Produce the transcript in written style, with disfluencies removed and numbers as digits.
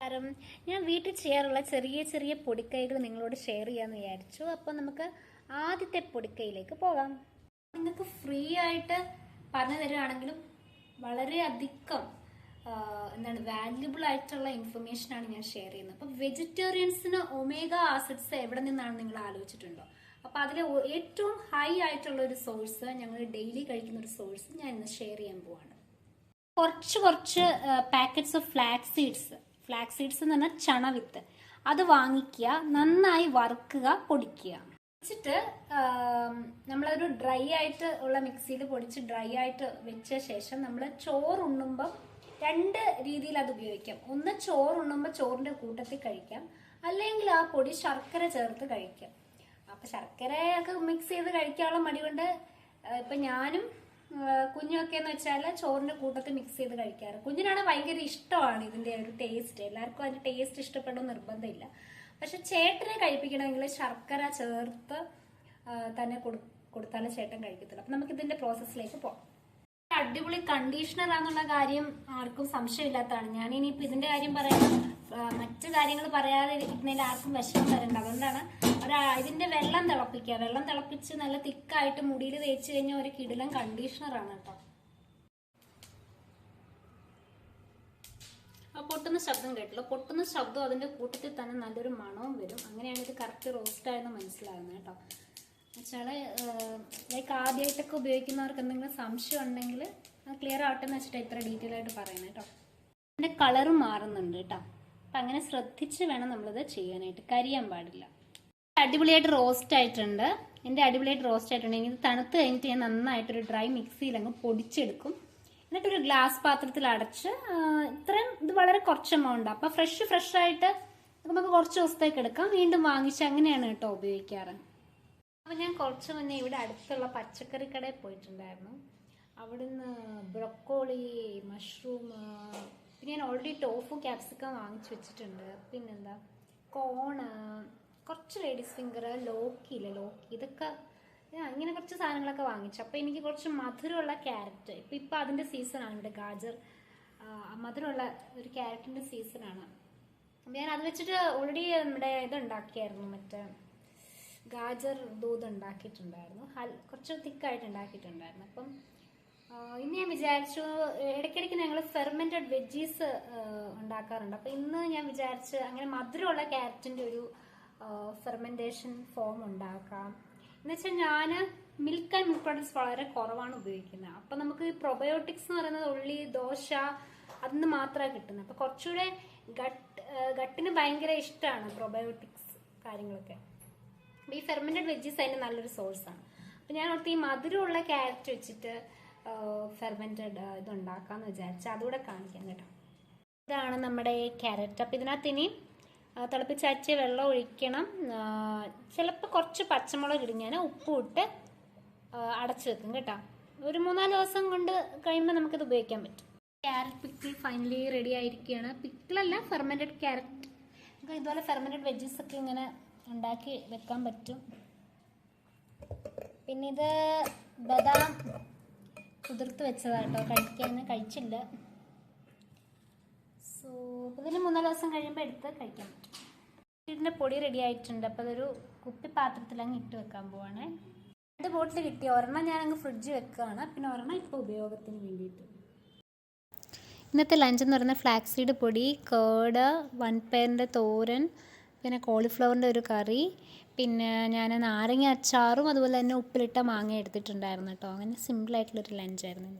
കാരണം ഞാൻ വീട്ടിൽ ചെയ്യാറുള്ള ചെറിയ ചെറിയ പൊടിക്കൈകൾ നിങ്ങളോട് ഷെയർ ചെയ്യാമെന്ന് വിചാരിച്ചു. അപ്പോൾ നമുക്ക് ആദ്യത്തെ പൊടിക്കൈയിലേക്ക് പോകാം. നിങ്ങൾക്ക് ഫ്രീ ആയിട്ട് പറഞ്ഞു തരുവാണെങ്കിലും വളരെയധികം എന്താണ് വാല്യുബിൾ ആയിട്ടുള്ള ഇൻഫർമേഷനാണ് ഞാൻ ഷെയർ ചെയ്യുന്നത്. അപ്പം വെജിറ്റേറിയൻസിന് ഒമേഗ ആസിഡ്സ് എവിടെ നിന്നാണ് നിങ്ങൾ ആലോചിച്ചിട്ടുണ്ടോ? അപ്പം അതിൽ ഏറ്റവും ഹൈ ആയിട്ടുള്ള ഒരു സോഴ്സ്, ഞങ്ങൾ ഡെയിലി കഴിക്കുന്ന ഒരു സോഴ്സ് ഞാൻ ഇന്ന് ഷെയർ ചെയ്യാൻ പോവാണ്. കുറച്ച് പാക്കറ്റ്സ് ഓഫ് ഫ്ലാക്സ് സീഡ്സ് എന്ന് പറഞ്ഞാൽ ചണവിത്ത്, അത് വാങ്ങിക്കുക, നന്നായി വറുക്കുക, പൊടിക്കുക. വെച്ചിട്ട് നമ്മളൊരു ഡ്രൈ ആയിട്ട് ഉള്ള മിക്സിയിൽ പൊടിച്ച് ഡ്രൈ ആയിട്ട് വെച്ച ശേഷം നമ്മൾ ചോറുണ്ണുമ്പം രണ്ട് രീതിയിൽ അത് ഉപയോഗിക്കാം. ഒന്ന് ചോറുണ്ണുമ്പോൾ ചോറിന്റെ കൂട്ടത്തിൽ കഴിക്കാം, അല്ലെങ്കിൽ ആ പൊടി ശർക്കര ചേർത്ത് കഴിക്കാം. അപ്പൊ ശർക്കരയൊക്കെ മിക്സ് ചെയ്ത് കഴിക്കാനുള്ള മടി കൊണ്ട് ഇപ്പൊ ഞാനും കുഞ്ഞൊക്കെ എന്ന് വെച്ചാൽ ചോറിന്റെ കൂട്ടത്തിൽ മിക്സ് ചെയ്ത് കഴിക്കാറ്. കുഞ്ഞിനാണ് ഭയങ്കര ഇഷ്ടമാണ് ഇതിന്റെ ഒരു ടേസ്റ്റ്. എല്ലാവർക്കും അതിന്റെ ടേസ്റ്റ് ഇഷ്ടപ്പെടുന്ന നിർബന്ധമില്ല. പക്ഷെ ചേട്ടനെ കഴിപ്പിക്കണമെങ്കിൽ ശർക്കര ചേർത്ത് തന്നെ കൊടുത്താലും ചേട്ടൻ കഴിക്കത്തില്ല. അപ്പൊ നമുക്ക് ഇതിന്റെ പ്രോസസ്സിലേക്ക് പോകാം. അടിപൊളി കണ്ടീഷണർ ആണെന്നുള്ള കാര്യം ആർക്കും സംശയമില്ലാത്തതാണ്. ഞാൻ ഇനിയിപ്പോ ഇതിന്റെ കാര്യം പറയാം, മറ്റു കാര്യങ്ങൾ പറയാതെ ഇരിക്കുന്നതിൽ ആർക്കും വിഷമം തരണ്ട. അതുകൊണ്ടാണ് ഇതിന്റെ വെള്ളം തിളപ്പിച്ച് നല്ല തിക്കായിട്ട് മുടിയിൽ തേച്ച് കഴിഞ്ഞാൽ ഒരു കിടിലൻ കണ്ടീഷണർ ആണ് കേട്ടോ. പൊട്ടുന്ന ശബ്ദം കേട്ടല്ലോ. പൊട്ടുന്ന ശബ്ദം അതിന്റെ കൂട്ടത്തിൽ തന്നെ നല്ലൊരു മണവും വരും. അങ്ങനെയാണ് ഇത് കറക്റ്റ് റോസ്റ്റ് ആയെന്ന് മനസ്സിലാകുന്നത് കേട്ടോ. എന്നുവെച്ചാല് ലൈക്ക് ആദ്യമായിട്ടൊക്കെ ഉപയോഗിക്കുന്നവർക്ക് എന്തെങ്കിലും സംശയം ഉണ്ടെങ്കിൽ അത് ക്ലിയർ ആവട്ടെ എന്ന് വെച്ചിട്ട് ഇത്ര ഡീറ്റെയിൽ ആയിട്ട് പറയുന്നത് കേട്ടോ. അതിന്റെ കളറ് മാറുന്നുണ്ട് കേട്ടോ. അപ്പൊ അങ്ങനെ ശ്രദ്ധിച്ച് വേണം നമ്മളിത് ചെയ്യാനായിട്ട്, കരിയാൻ പാടില്ല. അടിപൊളിയായിട്ട് റോസ്റ്റ് ആയിട്ടുണ്ട്. ഇത് തണുത്ത് കഴിഞ്ഞിട്ട് ഞാൻ നന്നായിട്ടൊരു ഡ്രൈ മിക്സിയിൽ അങ്ങ് പൊടിച്ചെടുക്കും. എന്നിട്ടൊരു ഗ്ലാസ് പാത്രത്തിൽ അടച്ച് ഇത്രയും, ഇത് വളരെ കുറച്ച് എമൗണ്ട്. അപ്പൊ ഫ്രഷ് ആയിട്ട് നമുക്ക് കുറച്ച് ദിവസത്തേക്ക് എടുക്കാം. വീണ്ടും വാങ്ങിച്ച് അങ്ങനെയാണ് കേട്ടോ ഉപയോഗിക്കാറ്. അപ്പൊ ഞാൻ കുറച്ച് മുന്നേ ഇവിടെ അടുത്തുള്ള പച്ചക്കറി കടയിൽ പോയിട്ടുണ്ടായിരുന്നു. അവിടുന്ന് ബ്രൊക്കോളി, മഷ്റൂം, പിന്നെ ഞാൻ ഓൾറെഡി ടോഫു ക്യാപ്സിക്കം വാങ്ങിച്ചു വെച്ചിട്ടുണ്ട്. പിന്നെന്താ കോണ്, കുറച്ച് ലേഡീസ് ഫിംഗർ, ലോക്കി, ഇതൊക്കെ ഇങ്ങനെ കുറച്ച് സാധനങ്ങളൊക്കെ വാങ്ങിച്ചു. അപ്പൊ എനിക്ക് കുറച്ച് മധുരമുള്ള ക്യാരറ്റ്, ഇപ്പൊ അതിന്റെ സീസണാണ് ഇവിടെ, ഗാജർ, മധുരമുള്ള ഒരു ക്യാരറ്റിന്റെ സീസണാണ്. ഞാൻ അത് വെച്ചിട്ട് ഓൾറെഡി നമ്മുടെ ഇത് ഉണ്ടാക്കിയായിരുന്നു, മറ്റേ ഗാജർ ദൂത് ഉണ്ടാക്കിയിട്ടുണ്ടായിരുന്നു. കുറച്ച് തിക്കായിട്ട് ഉണ്ടാക്കിയിട്ടുണ്ടായിരുന്നു. അപ്പം ഇന്ന് ഞാൻ വിചാരിച്ചു, ഇടയ്ക്കിടയ്ക്ക് ഞങ്ങൾ ഫെർമെന്റഡ് വെജീസ് ഉണ്ടാക്കാറുണ്ട്. അപ്പൊ ഇന്ന് ഞാൻ വിചാരിച്ച് അങ്ങനെ മധുരമുള്ള ക്യാരറ്റിന്റെ ഒരു ഫെർമെന്റേഷൻ ഫോം ഉണ്ടാക്കാം എന്ന് വെച്ചാൽ ഞാൻ മിൽക്ക് ആൻഡ് മിൽക്ക് പ്രോഡക്ട്സ് വളരെ കുറവാണ് ഉപയോഗിക്കുന്നത്. അപ്പൊ നമുക്ക് പ്രൊബയോട്ടിക്സ് എന്ന് പറയുന്നത് ഉള്ളി, ദോശ, അതിന് മാത്രമാണ് കിട്ടുന്നത്. അപ്പൊ കുറച്ചുകൂടെ ഗട്ടിന് ഭയങ്കര ഇഷ്ടമാണ് പ്രൊബയോട്ടിക്സ് കാര്യങ്ങളൊക്കെ. ഈ ഫെർമെന്റഡ് വെജീസ് അതിന് നല്ലൊരു സോഴ്സാണ്. അപ്പൊ ഞാൻ ഓർത്ത് ഈ മധുരമുള്ള ക്യാരറ്റ് വെച്ചിട്ട് ഫെർമെന്റഡ് ഇത് ഉണ്ടാക്കാന്ന് വിചാരിച്ചു, അതുകൂടെ കാണിക്കാം കേട്ടോ. ഇതാണ് നമ്മുടെ ക്യാരറ്റ്. അപ്പൊ ഇതിനകത്ത് ഇനി തിളപ്പിച്ചച്ച വെള്ളം ഒഴിക്കണം. ചിലപ്പോൾ കുറച്ച് പച്ചമുളക് ഇടും, ഞാൻ ഉപ്പും ഇട്ട് അടച്ചു വെക്കും കേട്ടോ. ഒരു 3-4 ദിവസം കൊണ്ട് കഴിയുമ്പോൾ നമുക്കിത് ഉപയോഗിക്കാൻ പറ്റും. ക്യാരറ്റ് പിക്കിൾ ഫൈനലി റെഡി ആയിരിക്കുകയാണ്. പിക്കിളല്ല, ഫെർമെന്റഡ് ക്യാരറ്റ്. നമുക്ക് ഇതുപോലെ ഫെർമെന്റഡ് വെജീസ് ഒക്കെ ഇങ്ങനെ ഉണ്ടാക്കി വെക്കാൻ പറ്റും. പിന്നെ ഇത് ബദാം കുതിർത്ത് വെച്ചതാട്ടോ, കഴിച്ചില്ല. സോ ഇതിന് 3-4 ദിവസം കഴിയുമ്പോൾ എടുത്ത് കഴിക്കാൻ പറ്റും. ഇതിൻ്റെ പൊടി റെഡി ആയിട്ടുണ്ട്. അപ്പോൾ അതൊരു കുപ്പി പാത്രത്തിൽ അങ്ങ് ഇട്ട് വെക്കാൻ പോവാണ്. 2 ബോട്ടിൽ കിട്ടി. ഒരെണ്ണം ഞാൻ അങ്ങ് ഫ്രിഡ്ജിൽ വെക്കുകയാണ്, പിന്നെ ഒരെണ്ണം ഇപ്പോൾ ഉപയോഗത്തിന് വേണ്ടിയിട്ട്. ഇന്നത്തെ ലഞ്ച് എന്ന് പറയുന്നത് ഫ്ലാക്സ് സീഡ് പൊടി, കേട്, വൻപയറിൻ്റെ തോരൻ, പിന്നെ കോളിഫ്ലവറിൻ്റെ ഒരു കറി, പിന്നെ ഞാൻ നാരങ്ങ അച്ചാറും അതുപോലെ തന്നെ ഉപ്പിലിട്ട മാങ്ങ എടുത്തിട്ടുണ്ടായിരുന്നു കേട്ടോ. അങ്ങനെ സിമ്പിളായിട്ടുള്ളൊരു ലഞ്ചായിരുന്നു.